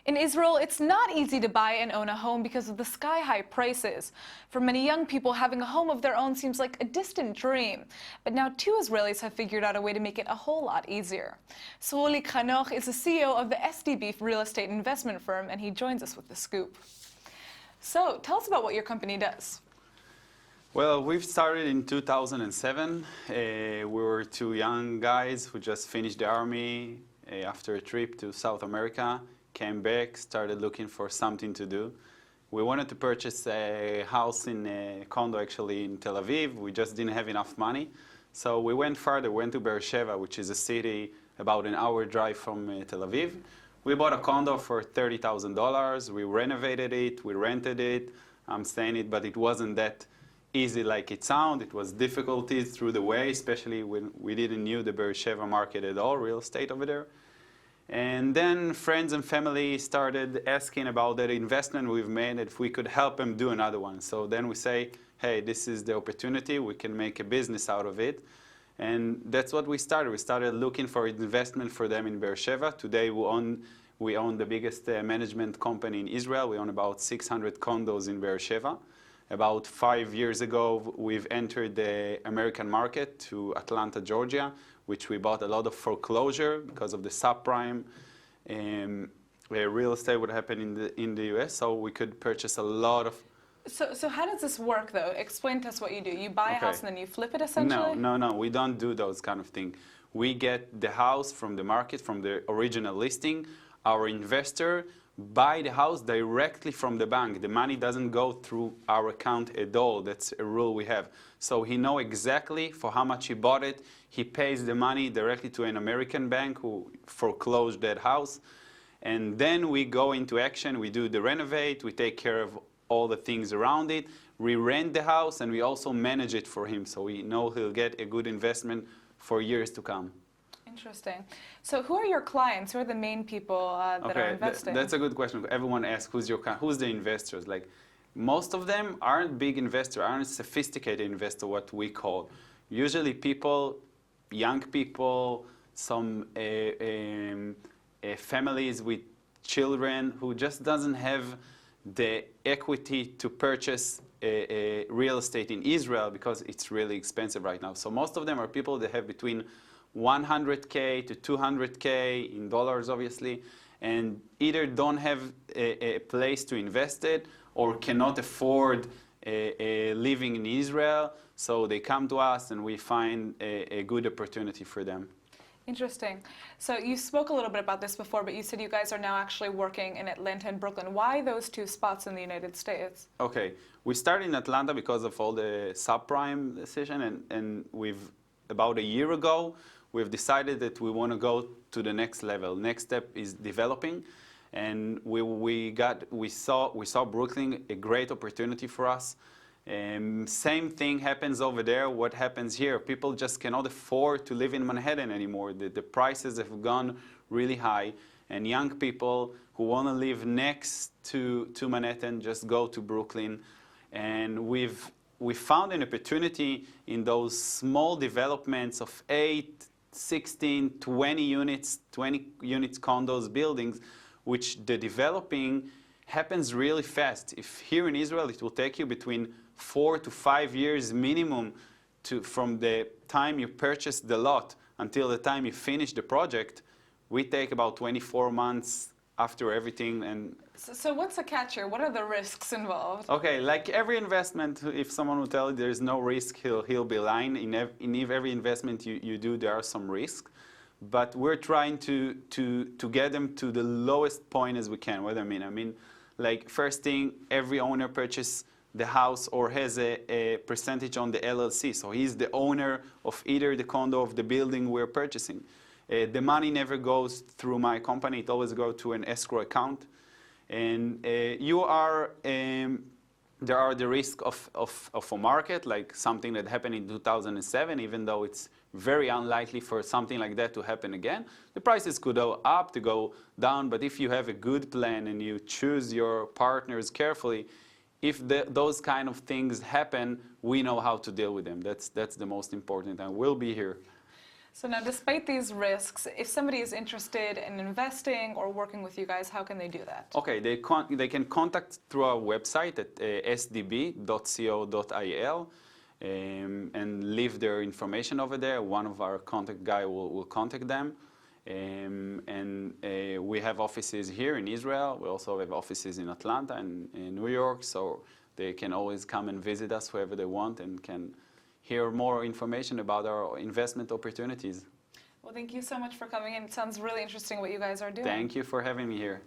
In Israel, it's not easy to buy and own a home because of the sky-high prices. For many young people, having a home of their own seems like a distant dream. But now 2 Israelis have figured out a way to make it a whole lot easier. Srulik Hanoch is the CEO of the SDB real estate investment firm, and he joins us with the scoop. So, tell us about what your company does. Well, we've started in 2007. We were 2 young guys who just finished the army after a trip to South America, came back, started looking for something to do. We wanted to purchase a house in a condo actually in Tel Aviv. We just didn't have enough money. So we went further, went to Beersheba, which is a city about an hour drive from Tel Aviv. We bought a condo for $30,000. We renovated it, we rented it. I'm saying it, but it wasn't that easy like it sounded. It was difficulties through the way, especially when we didn't know the Beersheba market at all, real estate over there. And then friends and family started asking about that investment we've made, if we could help them do another one. So then we say, hey, this is the opportunity, we can make a business out of it. And that's what we started. We started looking for investment for them in Beersheba. Today we own the biggest management company in Israel. We own about 600 condos in Beersheba. About 5 years ago, we've entered the American market to Atlanta, Georgia, which we bought a lot of foreclosure because of the subprime real estate would happen in the US, so we could purchase a lot of. So how does this work, though? Explain to us what you do. You buy a house and then you flip it, essentially? No, we don't do those kind of things. We get the house from the market, from the original listing. Our investor buy the house directly from the bank. The money doesn't go through our account at all. That's a rule we have. So he knows exactly for how much he bought it. He pays the money directly to an American bank who foreclosed that house. And then we go into action. We do the renovate. We take care of all the things around it. We rent the house and we also manage it for him. So we know he'll get a good investment for years to come. Interesting. So who are your clients? Who are the main people that are investing? That's a good question. Everyone asks, who's the investors? Like, most of them aren't big investors, aren't sophisticated investors, what we call. Usually people, young people, some families with children who just doesn't have the equity to purchase a real estate in Israel because it's really expensive right now. So most of them are people that have between $100K to $200K in dollars, obviously, and either don't have a place to invest it or cannot afford living in Israel. So they come to us and we find a good opportunity for them. Interesting. So you spoke a little bit about this before, but you said you guys are now actually working in Atlanta and Brooklyn. Why those 2 spots in the United States? Okay. We started in Atlanta because of all the subprime decision, and about a year ago, we've decided that we want to go to the next level. Next step is developing, and we saw Brooklyn a great opportunity for us. Same thing happens over there. What happens here? People just cannot afford to live in Manhattan anymore. The prices have gone really high, and young people who want to live next to Manhattan just go to Brooklyn. And we found an opportunity in those small developments of 8, 16, 20 units condos, buildings, which the developing happens really fast. If here in Israel, it will take you between 4 to 5 years minimum from the time you purchase the lot until the time you finish the project. We take about 24 months after everything. And so what's the catch here? What are the risks involved? Okay, like every investment, if someone will tell you there's no risk, he'll be lying. In every investment you do, there are some risks. But we're trying to get them to the lowest point as we can. What do I mean? I mean, like, first thing, every owner purchases the house or has a percentage on the LLC. So he's the owner of either the condo of the building we're purchasing. The money never goes through my company. It always goes to an escrow account. And there are the risk of a market, like something that happened in 2007, even though it's very unlikely for something like that to happen again. The prices could go up, to go down, but if you have a good plan and you choose your partners carefully, if those kind of things happen, we know how to deal with them. That's the most important, and we'll be here. So now, despite these risks, if somebody is interested in investing or working with you guys, how can they do that? Okay, they can contact through our website at sdb.co.il and leave their information over there. One of our contact guy will contact them. We have offices here in Israel. We also have offices in Atlanta and in New York, so they can always come and visit us wherever they want and can hear more information about our investment opportunities. Well, thank you so much for coming in. It sounds really interesting what you guys are doing. Thank you for having me here.